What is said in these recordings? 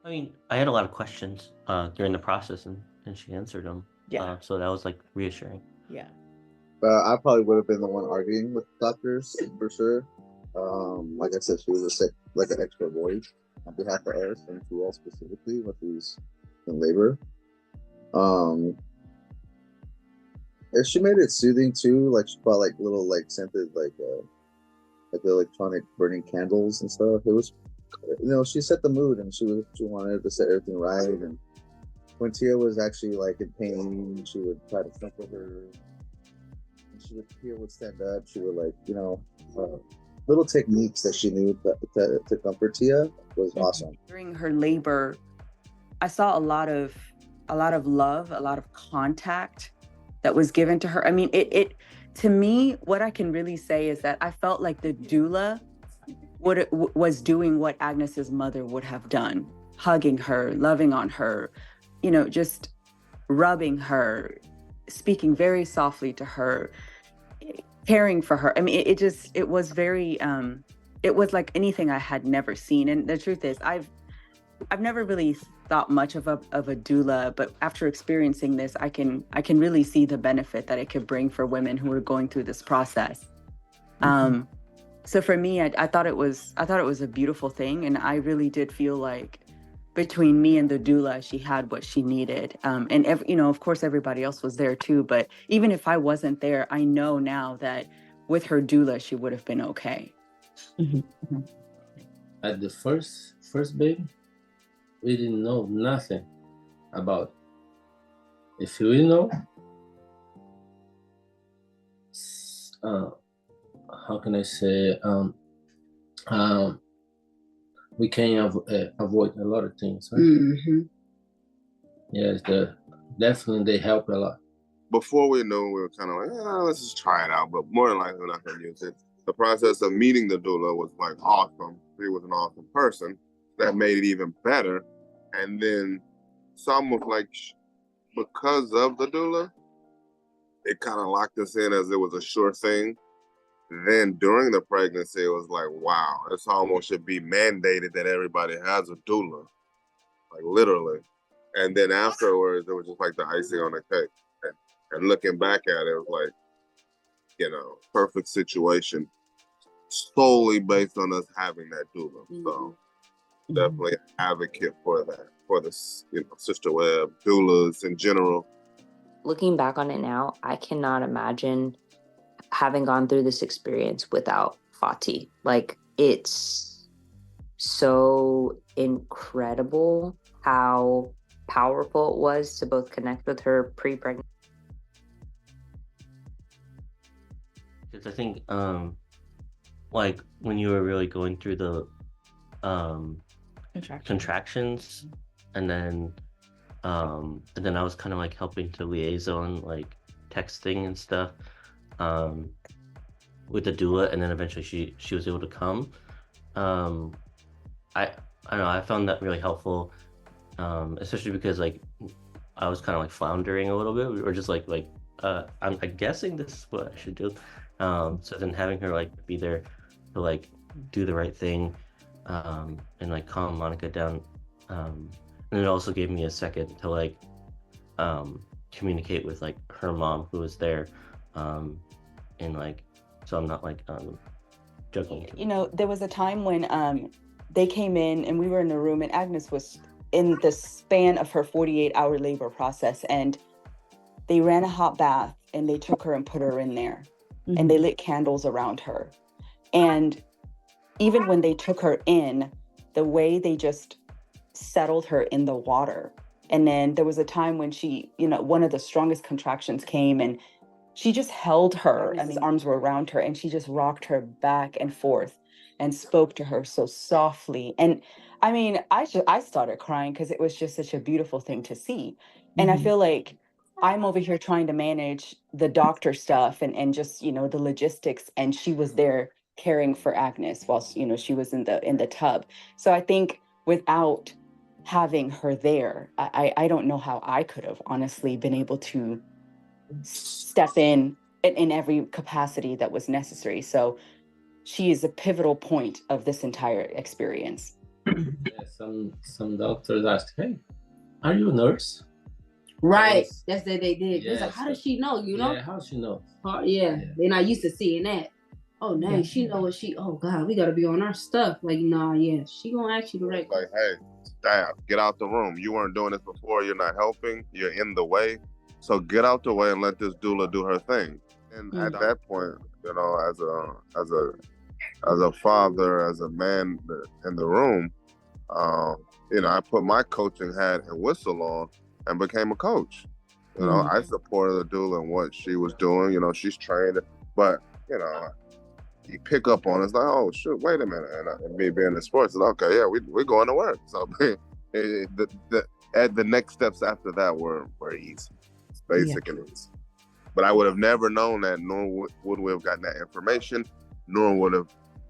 I mean, I had a lot of questions during the process, and she answered them. Yeah. So that was like reassuring. Yeah. I probably would have been the one arguing with doctors for sure. Like I said, she was like an extra voice on behalf of us and to all specifically with who's in labor. Um, and she made it soothing too. Like she bought like little like scented like the electronic burning candles and stuff. It was, she set the mood and she wanted to set everything right. And when Tia was actually like in pain, she would try to comfort her. Tia would stand up. She would like little techniques that she knew to comfort Tia was awesome. During her labor, I saw a lot of love, a lot of contact that was given to her. I mean, it to me, what I can really say is that I felt like the doula was doing what Agnes's mother would have done, hugging her, loving on her, just rubbing her, speaking very softly to her, caring for her. I mean, it was very, it was like anything I had never seen. And the truth is, I've never really thought much of a doula, but after experiencing this, I can really see the benefit that it could bring for women who are going through this process. So for me, I thought it was a beautiful thing, and I really did feel like between me and the doula, she had what she needed. And of course, everybody else was there too. But even if I wasn't there, I know now that with her doula, she would have been okay. At the first baby, we didn't know nothing about it. If we know, how can I say, we can avoid a lot of things, right? Yes, definitely they help a lot. Before we knew, we were kind of like, let's just try it out, but more than likely we're not going to use it. The process of meeting the doula was like awesome. She was an awesome person. That made it even better. And then it's almost like because of the doula, it kind of locked us in as it was a sure thing. Then during the pregnancy, it was like, wow, it's almost should be mandated that everybody has a doula, like literally. And then afterwards, it was just like the icing on the cake. And looking back at it, it was like, perfect situation solely based on us having that doula. So definitely an advocate for that, for the SisterWeb doulas in general. Looking back on it now, I cannot imagine having gone through this experience without Fati. Like, it's so incredible how powerful it was to both connect with her pre-pregnancy. Because I think, like when you were really going through the contractions, and then I was kind of like helping to liaison, like texting and stuff, with the doula, and then eventually she was able to come. I don't know, I found that really helpful, especially because like I was kind of like floundering a little bit, or just like I'm guessing this is what I should do. So then having her like be there to like do the right thing, and like calm Monica down, and it also gave me a second to like communicate with like her mom who was there, and like, so I'm not like joking. There was a time when they came in and we were in the room, and Agnes was in the span of her 48-hour labor process, and they ran a hot bath and they took her and put her in there, and they lit candles around her. And even when they took her in, the way they just settled her in the water. And then there was a time when she, one of the strongest contractions came, and she just held her and his arms were around her, and she just rocked her back and forth and spoke to her so softly. And I mean, I started crying because it was just such a beautiful thing to see. And I feel like I'm over here trying to manage the doctor stuff and just, the logistics, and she was there caring for Agnes while, she was in the tub. So I think without having her there, I don't know how I could have honestly been able to step in every capacity that was necessary. So she is a pivotal point of this entire experience. Yeah, some doctors ask, "Hey, are you a nurse?" Right. Yes. That's that they did. It's like, Yes, how does she know? You know? Yeah, how she know? Oh, yeah. Yeah. They're not used to seeing that. Oh, dang, she know what she. Oh God, we gotta be on our stuff. Like, nah, yeah, she gonna ask you the right. Like, hey, staff, get out the room. You weren't doing this before. You're not helping. You're in the way. So get out the way and let this doula do her thing. And at that point, you know, as a father, as a man in the room, you know, I put my coaching hat and whistle on and became a coach. You know, I supported the doula in what she was doing. You know, she's trained, but you know, you pick up on it, it's like, oh shoot, wait a minute, and me being in sports, like, okay, yeah, we're going to work. So the next steps after that were easy, it's basic and easy. But I would have never known that, nor would we have gotten that information, nor would have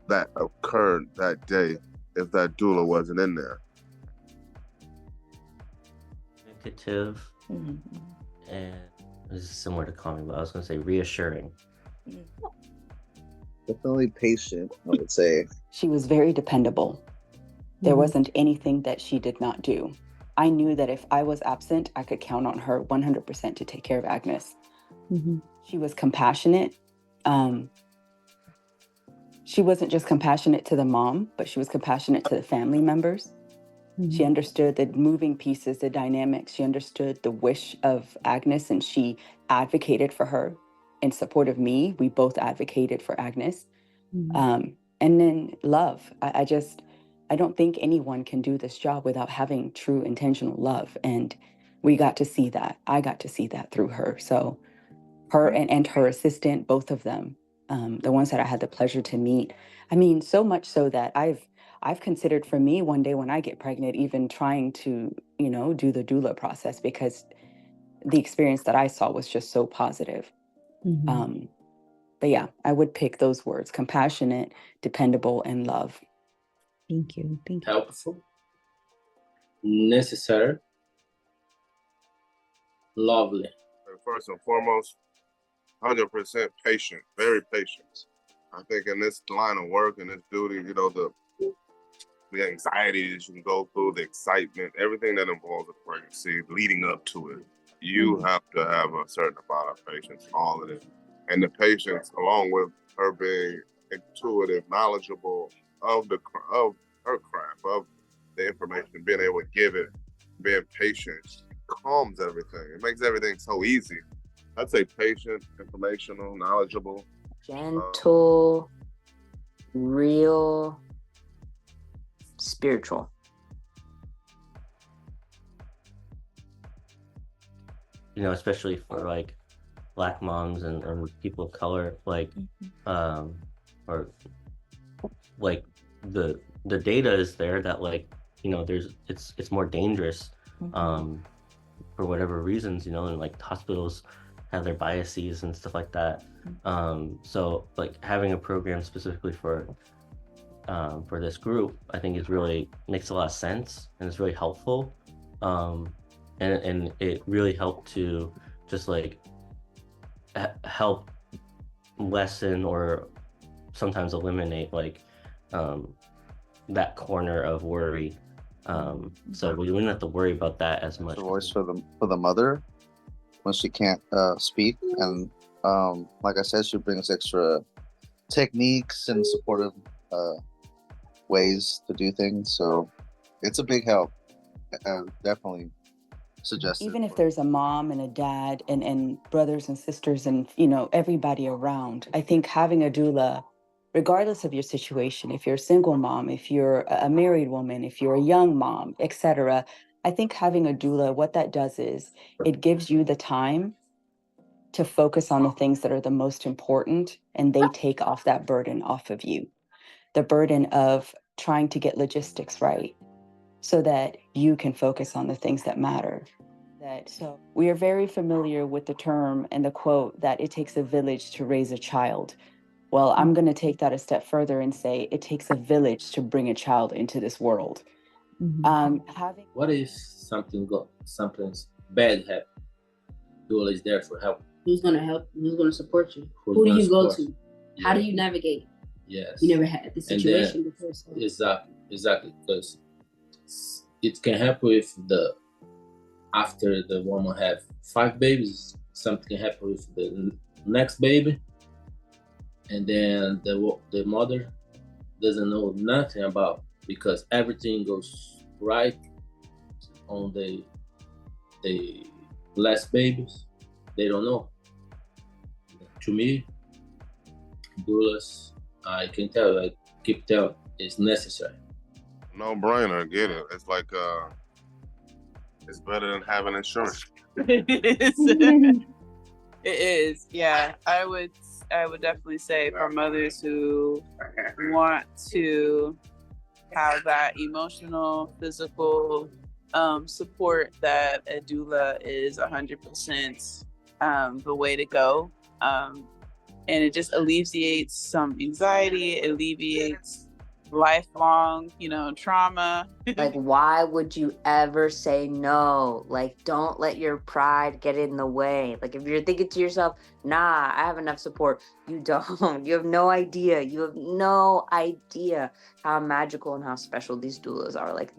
that occurred that day if that doula wasn't in there. Communicative, and this is similar to calming, but I was going to say reassuring. Definitely patient, I would say. She was very dependable. There wasn't anything that she did not do. I knew that if I was absent, I could count on her 100% to take care of Agnes. She was compassionate. She wasn't just compassionate to the mom, but she was compassionate to the family members. She understood the moving pieces, the dynamics. She understood the wish of Agnes, and she advocated for her. In support of me, we both advocated for Agnes. And then love. I don't think anyone can do this job without having true intentional love. And we got to see that. I got to see that through her. So her and her assistant, both of them, the ones that I had the pleasure to meet. I mean, so much so that I've considered for me one day when I get pregnant, even trying to, you know, do the doula process, because the experience that I saw was just so positive. But yeah, I would pick those words: compassionate, dependable, and love. Thank you. Helpful, necessary, lovely. First and foremost, 100% patient, very patient. I think in this line of work and this duty, you know, the anxieties you can go through, the excitement, everything that involves a pregnancy leading up to it, you have to have a certain amount of patience in all of it. And the patience, along with her being intuitive, knowledgeable of her craft, of the information, being able to give it, being patient, calms everything. It makes everything so easy. I'd say patient, informational, knowledgeable. Gentle, real, spiritual. You know, especially for like Black moms and people of color, like, or like the data is there that, like, you know, it's more dangerous for whatever reasons, you know, and like hospitals have their biases and stuff like that. So like having a program specifically for this group, I think is really makes a lot of sense, and it's really helpful. And it really helped to just like help lessen or sometimes eliminate like that corner of worry. So we wouldn't have to worry about that as much. The voice for the mother when she can't speak, and like I said, she brings extra techniques and supportive ways to do things. So it's a big help. Definitely suggest it. Even if there's a mom and a dad and brothers and sisters and, you know, everybody around, I think having a doula, regardless of your situation, if you're a single mom, if you're a married woman, if you're a young mom, etc., I think having a doula, what that does is it gives you the time to focus on the things that are the most important, and they take off that burden off of you. The burden of trying to get logistics right so that you can focus on the things that matter. So we are very familiar with the term and the quote that it takes a village to raise a child. Well, I'm going to take that a step further and say it takes a village to bring a child into this world. What if something's bad happen? Doula is there for help. Who's going to help? Who's going to support you? Who do you go to? How do you navigate? Yes. You never had this situation before. So. Exactly. Because it can happen if after the woman have 5 babies, something can happen with the next baby, and then the mother doesn't know nothing about, because everything goes right on the last babies. They don't know. To me, doulas, I can tell, I keep telling, it's necessary. No brainer, get it. It's like it's better than having insurance. It is. It is. Yeah, I would definitely say for mothers who want to have that emotional, physical support, that a doula is 100% the way to go. And it just alleviates some anxiety, it alleviates lifelong, trauma. Like, why would you ever say no? Like, don't let your pride get in the way. Like, if you're thinking to yourself, nah, I have enough support, you don't. You have no idea. You have no idea how magical and how special these doulas are. Like,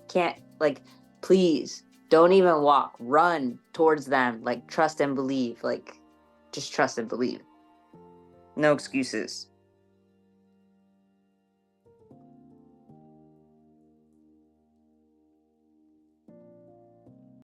can't, like, please don't even walk, run towards them. Like, trust and believe. Like, just trust and believe. No excuses.